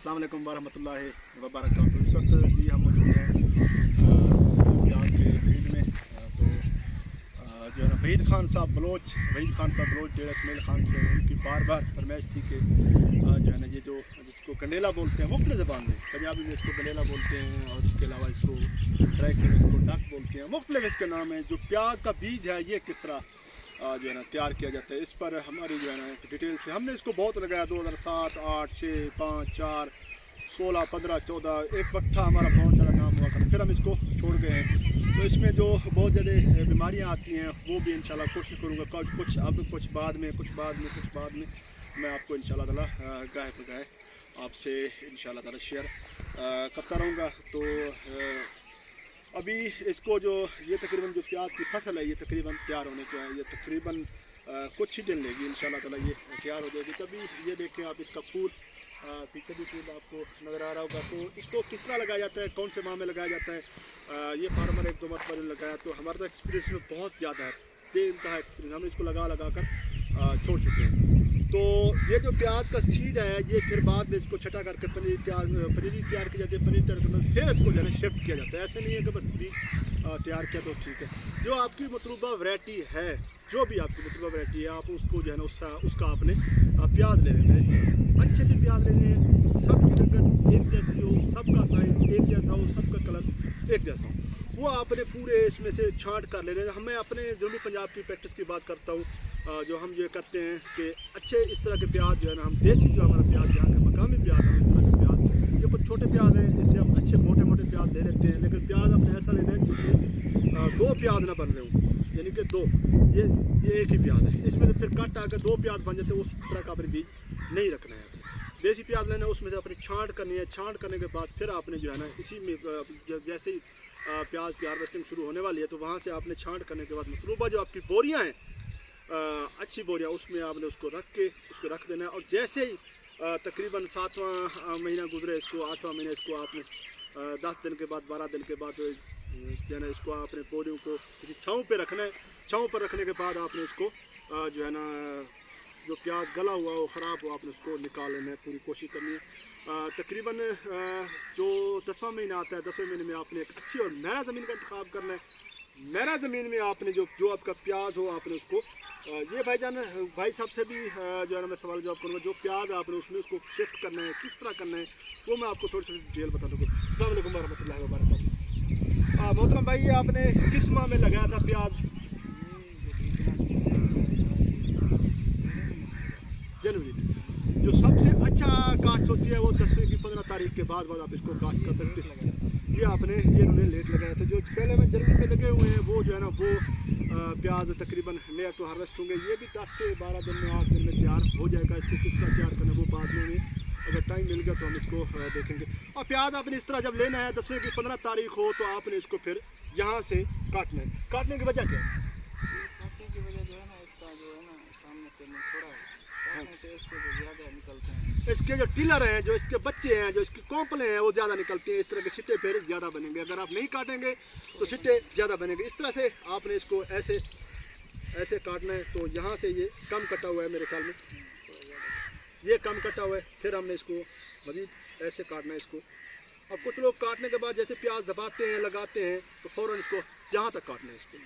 अस्सलाम वालेकुम वरहमतुल्लाहि वबरकातुहू। इस वक्त जी हम मौजूद हैं प्याज के फील्ड में। तो जो है ना वहीद खान साहब बलोच डेरा इसमाइल खान से उनकी बार बार फरमाइश थी कि जो है ना ये जो जिसको गंडेला बोलते हैं मुख्तलिफ ज़बान में, पंजाबी में इसको गंडेला बोलते हैं और इसके अलावा इसको ट्रैकिंग इसको डक बोलते हैं, मुख्तलिफ इसके नाम है। जो प्याज का बीज है ये किस तरह जो है ना तैयार किया जाता है, इस पर हमारी जो है ना डिटेल से हमने इसको बहुत लगाया 2007, 8, 6, 5, 4, 16, 15, 14 एक वक्त था हमारा बहुत ज़्यादा काम हुआ करता, फिर हम इसको छोड़ गए हैं। तो इसमें जो बहुत ज़्यादा बीमारियां आती हैं वो भी इंशाल्लाह कोशिश करूँगा कुछ अब कुछ बाद में मैं आपको इंशाल्लाह ताला गाहे पर गाहे आपसे इंशाल्लाह ताला शेयर करता रहूँगा। तो अभी इसको जो ये तकरीबन जो प्याज की फसल है ये तकरीबन तैयार होने को है, ये तकरीबन कुछ ही दिन लेगी इंशाल्लाह ताला ये तैयार हो जाएगी। तभी ये देखें आप इसका फूल पीछे भी फूल आपको नज़र आ रहा होगा। तो इसको किस तरह लगाया जाता है, कौन से माह में लगाया जाता है, ये फार्मर एक दो मरतबा लगाया तो हमारा तो एक्सपीरियंस में बहुत ज़्यादा है, बेइंतहा एक्सपीरियंस, हम इसको लगा कर छोड़ चुके हैं। तो ये जो प्याज का सीड है ये फिर बाद में इसको छटा करके पनीरी तैयार की जाती है, पनीर तैयार करना फिर इसको जो है शिफ्ट किया जाता है। ऐसे नहीं है कि बस बीज तैयार किया तो ठीक है। जो आपकी मतलूबा वैरायटी है, जो भी आपकी मतलूबा वैरायटी है आप उसको जो है ना उसका आपने प्याज ले लेना है। इस तरह अच्छे से प्याज लेने हैं, सबकी रंगत एक जैसी हो, सबका साइज एक जैसा हो, सबका कलर एक जैसा हो, वो आपने पूरे इसमें से छांट कर लेने हैं। मैं अपने जनूबी पंजाब की प्रैक्टिस की बात करता हूँ। जो हम ये करते हैं कि अच्छे इस तरह के प्याज जो है ना हम देसी जो हमारा प्याज यहाँ के मकामी प्याज है, इस तरह के प्याज ये कुछ छोटे प्याज हैं, इससे हम अच्छे मोटे मोटे प्याज ले लेते हैं। लेकिन प्याज अपने ऐसा लेना है जिसमें दो प्याज ना बन रहे हों, यानी कि दो ये एक ही प्याज है, इसमें से फिर कट आकर दो प्याज बन जाते हैं, उस तरह का अपने बीज नहीं रखना है। देसी प्याज लेना है, उसमें से अपनी छांट करनी है, छांट करने के बाद फिर आपने जो है ना इसी में जैसे ही प्याज की हार्वेस्टिंग शुरू होने वाली है तो वहाँ से आपने छांट करने के बाद मतलूबा जो आपकी बोरियाँ हैं अच्छी बोरियाँ उसमें आपने उसको रख देना है। और जैसे ही तकरीबन 7वां महीना गुजरे, इसको 8वां महीना इसको आपने 10 दिन के बाद 12 दिन के बाद जो है ना इसको आपने बोरियों को किसी छाँव पे रखना है। छाँव पर रखने के बाद आपने इसको जो है ना जो प्याज गला हुआ हो, ख़राब हो, आपने उसको निकाल लेना है, पूरी कोशिश करनी है। तकरीबन जो 10वां महीना आता है, 10वें महीने में आपने एक अच्छी और महंगा ज़मीन का इंतखाब करना है। महंगा ज़मीन में आपने जो आपका प्याज हो आपने उसको ये भाई साहब से भी जो है ना मैं सवाल जवाब करूँगा। जो प्याज आपने उसमें उसको शिफ्ट करना है, किस तरह करना है वो मैं आपको थोड़ी सी डिटेल बता दूँगा। अस्सलाम वालेकुम वरहमतुल्लाहि वबरकातुहू। मोहतरम भाई ये आपने किस माह में लगाया था प्याज? जनवरी में। जो सबसे अच्छा काश्त होती है वो 10वें की 15 तारीख के बाद आप इसको काश्त कर सकते हैं। ये इन्होंने लेट लगाया था। जो पहले में जनवरी में लगे हुए हैं वो जो है ना वो प्याज तकरीबन नया तो हार्वेस्ट होंगे, ये भी 10 से 12 दिन में 8 दिन में तैयार हो जाएगा। इसको किस तरह तैयार करना है वो बाद में अगर टाइम मिल गया तो हम इसको देखेंगे। और प्याज आपने इस तरह जब लेना है 10वें की 15 तारीख हो तो आपने इसको फिर यहाँ से काटना है। काटने की वजह क्या है? काटने की वजह जो है ना इसका जो है ना सामने से मुँह थोड़ा से इसके जो ज़्यादा निकलते हैं, इसके जो टिलर हैं, जो इसके बच्चे हैं, जो इसके कोंपले हैं वो ज़्यादा निकलते हैं। इस तरह के सिट्टे फिर ज़्यादा बनेंगे। अगर आप नहीं काटेंगे तो सिट्टे ज़्यादा बनेंगे। इस तरह से आपने इसको ऐसे काटना है। तो यहाँ से ये कम कटा हुआ है, मेरे ख्याल में ये कम कटा हुआ है। फिर हमने इसको मज़ीद ऐसे काटना है इसको। अब कुछ लोग काटने के बाद जैसे प्याज दबाते हैं, लगाते हैं तो फ़ौरन इसको जहाँ तक काटना है इसको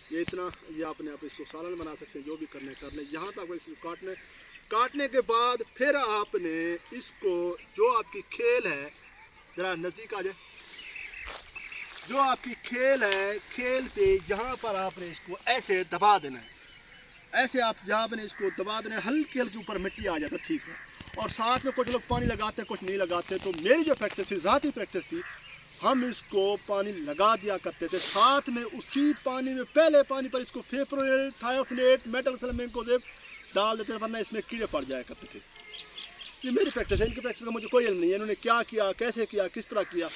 ये इतना, ये अपने आप इसको सालन बना सकते हैं, जो भी करना है कर लें। यहाँ तक इसको काटना है। काटने के बाद फिर आपने इसको जो आपकी खेल है, ज़रा नज़दीक आ जाए, जो आपकी खेल है, खेल पे यहाँ पर आपने इसको ऐसे दबा देना है। ऐसे आप जहाँ आपने इसको दबा देना है, हल्की हल्की ऊपर मिट्टी आ जाता है, ठीक है। और साथ में कुछ लोग पानी लगाते हैं, कुछ नहीं लगाते। तो मेरी जो प्रैक्टिस थी, ज़ाती प्रैक्टिस थी, हम इसको पानी लगा दिया करते थे। साथ में उसी पानी में पहले पानी पर इसको फेप्रोनिल, थायोफिनेट, मेटल सल्फेट डाल देते थे, वरना इसमें कीड़े पड़ जाया करते थे। ये मेरी प्रैक्टिस है, इनकी प्रैक्टिस का मुझे कोई इल्म नहीं है इन्होंने क्या किया, कैसे किया, किस तरह किया।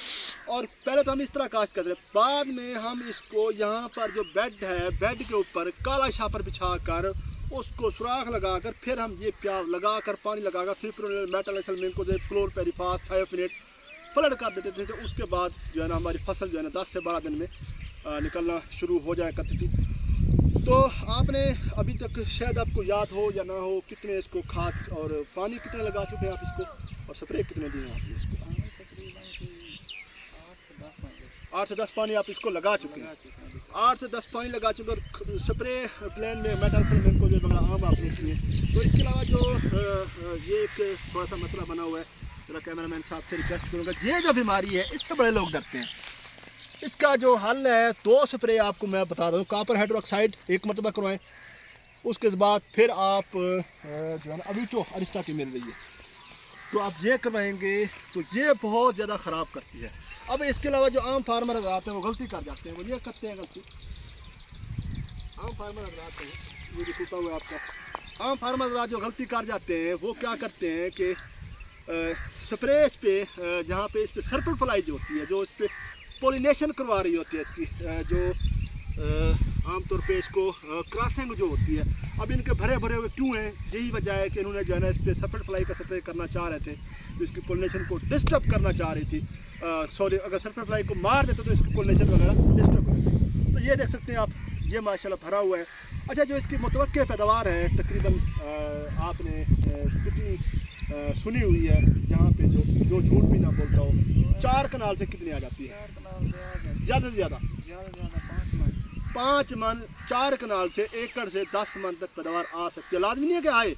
और पहले तो हम इस तरह काश्त करते थे, बाद में हम इसको यहाँ पर जो बेड है, बेड के ऊपर काला छापर बिछा कर उसको सुराख लगाकर फिर हम ये प्याज लगाकर पानी लगाकर फिर मेटल सल्फेट, क्लोरपेरिफास, थायोफिनेट फ्लड कर देते थे। तो उसके बाद जो है ना हमारी फसल जो है ना 10 से 12 दिन में निकलना शुरू हो जाया करती थी। तो आपने अभी तक शायद आपको याद हो या ना हो कितने इसको खाद और पानी कितने लगा चुके हैं आप इसको, और स्प्रे कितने दिए हैं आपने इसको? पानी तकरीबन 8 से 10 मंदिर 8 से 10 पानी आप इसको लगा चुके हैं। 8 से 10 पानी लगा चुके और स्प्रे प्लान में मेटाल्फिन को जो बड़ा आम आपने किए। तो इसके अलावा जो ये एक थोड़ा सा मसला बना हुआ है, जरा कैमरामैन साहब से रिक्वेस्ट करूँगा, ये जो बीमारी है इससे बड़े लोग डरते हैं। इसका जो हल है 2 स्प्रे आपको मैं बता दूँ, कॉपर हाइड्रोक्साइड 1 मरतबा करवाएं, उसके बाद फिर आप जो है ना अभी तो अरिस्टा की मिल रही है, तो आप ये करवाएंगे तो ये बहुत ज़्यादा ख़राब करती है। अब इसके अलावा जो आम फार्मर हज़रात हैं वो गलती कर जाते हैं, वो ये करते हैं गलती, आम फार्मर हज़रात हैं, ये जो टूटा हुआ है आपका, आम फार्मर हज़रात जो गलती कर जाते हैं वो क्या करते हैं कि स्प्रे पे जहाँ पे इस पर सर्पल फ्लाई जो होती है, जो इस पर पोलिनेशन करवा रही होती है इसकी, जो आमतौर पे इसको क्रॉसिंग जो होती है, अब इनके भरे भरे हुए क्यों हैं, यही वजह है कि इन्होंने जो है ना इस पर सर्पल फ्लाई का स्प्रे करना चाह रहे थे, तो इसकी पोलिनेशन को डिस्टर्ब करना चाह रही थी। सॉरी, अगर सर्पल फ्लाई को मार देते तो इसकी पोलिनेशन वगैरह डिस्टर्ब हो जाती। तो ये देख सकते हैं आप, ये माशाल्लाह भरा हुआ है। अच्छा, जो इसकी मुतवक्के पैदावार है तकरीबन आपने कितनी सुनी हुई है, जहाँ पे जो झूठ भी ना बोलता हो, 4 कनाल से कितनी आ जाती है? 4 कनाल ज़्यादा से ज़्यादा 5 मन 5 मन 4 कनाल से एकड़ से 10 मन तक पैदावार आ सकती है। लाजमी नहीं है कि आए,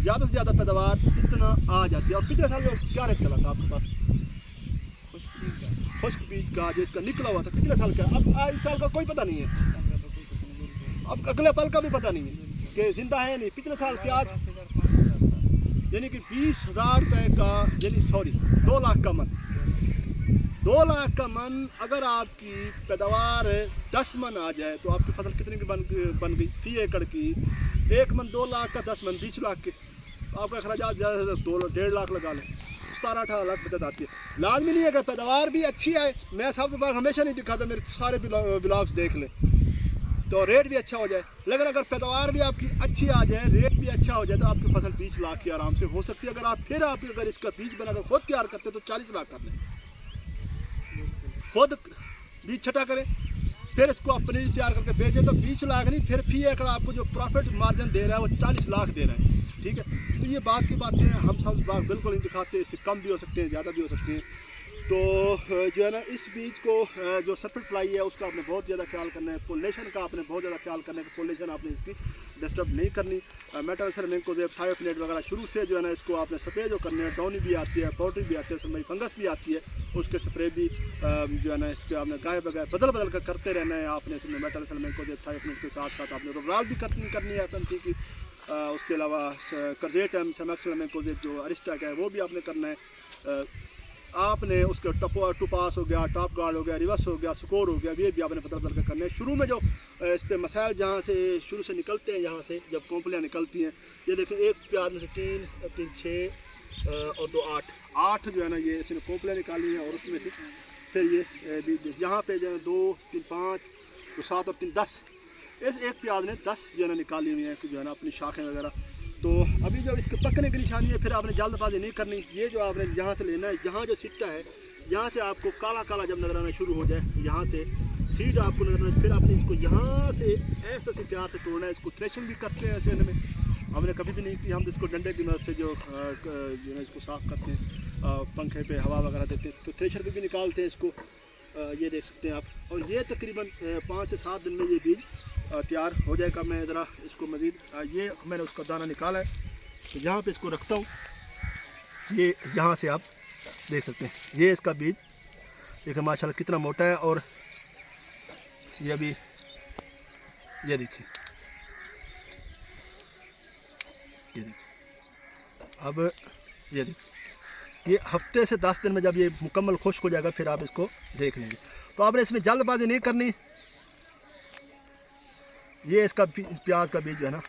ज़्यादा से ज़्यादा पैदावार इतना आ जाती है। और पिछले साल क्या रेट चला था आपके पास? खुश्क बीज का जो इसका निकला हुआ था पिछले साल का, अब इस साल का कोई पता नहीं है, अब अगले पल का भी पता नहीं है कि जिंदा है नहीं। पिछले साल प्याज यानी कि 20,000 रुपये का, यानी सॉरी 2 लाख का मन, 2 लाख का मन अगर आपकी पैदावार 10 मन आ जाए तो आपकी फसल कितने की बन गई फी एकड़ की? 1 मन 2 लाख का, 10 मन 20 लाख के, तो आपका अखराजात ज़्यादा से 1.5 लाख लगा लें, 17-18 लाख बचत आती है। लाजमी नहीं है कि पैदावार भी अच्छी आए, मैं सबके पास हमेशा नहीं दिखाता, मेरे सारे ब्लॉग्स देख लें, तो रेट भी अच्छा हो जाए। लेकिन अगर पैदावार भी आपकी अच्छी आ जाए, रेट भी अच्छा हो जाए, तो आपकी फसल 20 लाख की आराम से हो सकती है। अगर आप फिर आप अगर इसका बीज बनाकर खुद तैयार करते तो 40 लाख कर लें, खुद बीज छटा करें, फिर इसको आप पनीर तैयार करके बेचें तो 20 लाख नहीं, फिर फी एकड़ आपको जो प्रॉफिट मार्जिन दे रहा है वो 40 लाख दे रहा है। ठीक है, तो ये बात की बातें हैं, हम सब बात बिल्कुल नहीं दिखाते, इससे कम भी हो सकते हैं, ज़्यादा भी हो सकते हैं। तो जो है ना इस बीज को जो सर्पल फ्लाई है उसका आपने बहुत ज़्यादा ख्याल करना है, पोलिनेशन का आपने बहुत ज़्यादा ख्याल करना है कि पोलिनेशन आपने इसकी डिस्टर्ब नहीं करनी। मेटाल्फिन को थायोफिनेट वगैरह शुरू से जो है ना इसको आपने स्प्रे जो करने हैं, डाउनी भी आती है, पाउडरी भी आती है, उसमें फंगस भी आती है, उसके स्प्रे भी जो है ना इसके आपने गाय बगैर बदल कर करते रहना है। आपने इसमें मेटाल्फिन को थायोफिनेट के साथ साथ आपने रोगराल भी करनी है FMT की, उसके अलावा कर्जेटम सेमेक्सिलम को जो अरिस्टा का है वो भी आपने करना है। आपने उसके टुपास हो गया, टॉप गार्ड हो गया, रिवर्स हो गया, स्कोर हो गया, ये भी आपने बदल कर करने हैं। शुरू में जो इस पर मसाइल जहाँ से शुरू से निकलते हैं, यहाँ से जब कॉम्पलियाँ निकलती हैं, ये देखें एक प्याज में से 3 6 और 2 8 जो है ना ये इसने कॉम्पलियाँ निकाली हैं, और उसमें से फिर ये यहाँ पे जो है 2 3 5 तो 7 और 3 10, इस एक प्याज ने 10 जो है ना निकाली हुई है जो है ना अपनी शाखें वगैरह। तो अभी जब इसके पकने की निशानी है, फिर आपने जल्दबाजी नहीं करनी, ये जो आपने यहाँ से लेना है, यहाँ जो सिट्टा है यहाँ से आपको काला काला जब नजर आना शुरू हो जाए, यहाँ से सीड आपको नजर आना, फिर आपने इसको यहाँ से ऐसे से प्यार से तोड़ना है। इसको थ्रेशिंग भी करते हैं ऐसे में, हमने कभी भी नहीं की, हम तो इसको डंडे की मदद से जो है इसको साफ़ करते हैं, पंखे पे हवा वगैरह देते हैं, तो थ्रेशर पे भी निकालते हैं इसको, ये देख सकते हैं आप। और ये तकरीबन 5 से 7 दिन में ये बीज तैयार हो जाएगा। मैं ज़रा इसको मज़ीद ये मैंने उसका दाना निकाला है, तो जहाँ पे इसको रखता हूँ, ये यहाँ से आप देख सकते हैं, ये इसका बीज देखिए माशाल्लाह कितना मोटा है। और ये अभी ये देखिए, ये देखिए, अब ये देखिए, ये हफ्ते से 10 दिन में जब ये मुकम्मल खुश्क हो जाएगा फिर आप इसको देख लेंगे। तो आपने इसमें जल्दबाजी नहीं करनी। ये इसका प्याज का बीज जो है ना,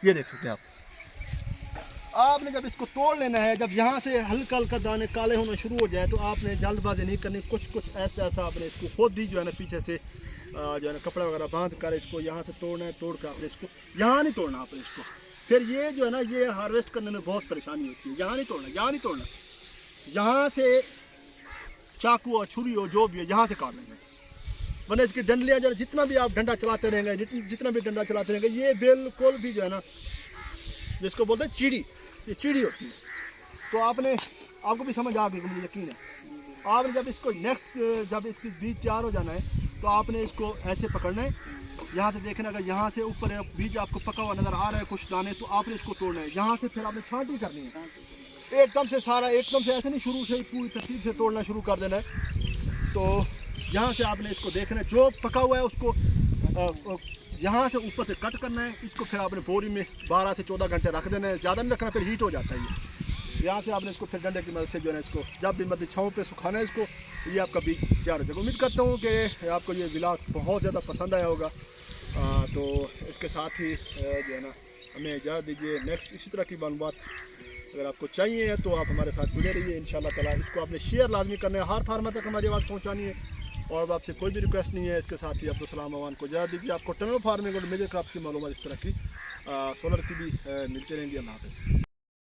ये देख सकते हैं आप। आपने जब इसको तोड़ लेना है, जब यहाँ से हल्का हल्का दाने काले होना शुरू हो जाए, तो आपने जल्दबाजी नहीं करनी, कुछ ऐसा आपने इसको खुद ही जो है ना पीछे से जो है ना कपड़ा वगैरह बांध कर इसको यहाँ से तोड़ना है, तोड़ कर आपने इसको यहाँ नहीं तोड़ना आपने इसको, फिर ये जो है ना ये हार्वेस्ट करने में बहुत परेशानी होती है। यहाँ नहीं तोड़ना, यहाँ नहीं तोड़ना, यहाँ से चाकू और छुरी हो जो भी है यहाँ से काट लेंगे, वरना इसकी डंडलियाँ जो जितना भी आप डंडा चलाते रहेंगे, जितना भी डंडा चलाते रहेंगे, ये बिल्कुल भी जो है ना जिसको बोलते हैं चीड़ी, ये चीड़ी होती है, तो आपको भी समझ आ गई, मुझे यकीन है। आपने जब इसको जब इसकी बीज तैयार हो जाना है तो आपने इसको ऐसे पकड़ना है, यहाँ से देखना, अगर यहाँ से ऊपर बीज आपको पका हुआ नज़र आ रहा है कुछ दाने, तो आपने इसको तोड़ना है। यहाँ से फिर आपने छांटी करनी है, एकदम से ऐसे नहीं, शुरू से ही पूरी तरतीब से तोड़ना शुरू कर देना है। तो यहाँ से आपने इसको देखना है, जो पका हुआ है उसको यहाँ से ऊपर से कट करना है। इसको फिर आपने बोरी में 12 से 14 घंटे रख देना है, ज़्यादा नहीं रखना, फिर हीट हो जाता है ये। यहाँ से आपने इसको फिर डंडे की मदद से जो है इसको जब भी मतलब छाँव पे सुखाना है इसको, ये आपका बीज तैयार हो जाएगा। उम्मीद करता हूँ कि आपको ये व्लॉग बहुत ज़्यादा पसंद आया होगा। तो इसके साथ ही जो है ना हमें इजाज़त दीजिए। नेक्स्ट इसी तरह की मालूमात अगर आपको चाहिए तो आप हमारे साथ जुड़े रहिए इंशाल्लाह ताला। इसको आपने शेयर लाजमी करना है, हर फार्मर तक हमारी आवाज़ पहुँचानी है, और आपसे कोई भी रिक्वेस्ट नहीं है। इसके साथ ही अब्दुलसलाम अवान को इजाज़त दीजिए। आपको टनल फार्मिंग और मेजर क्रॉप्स की मालूमात इस तरह की सोलर की भी मिलती रहेंगी। अल्लाह हाफ़िज़।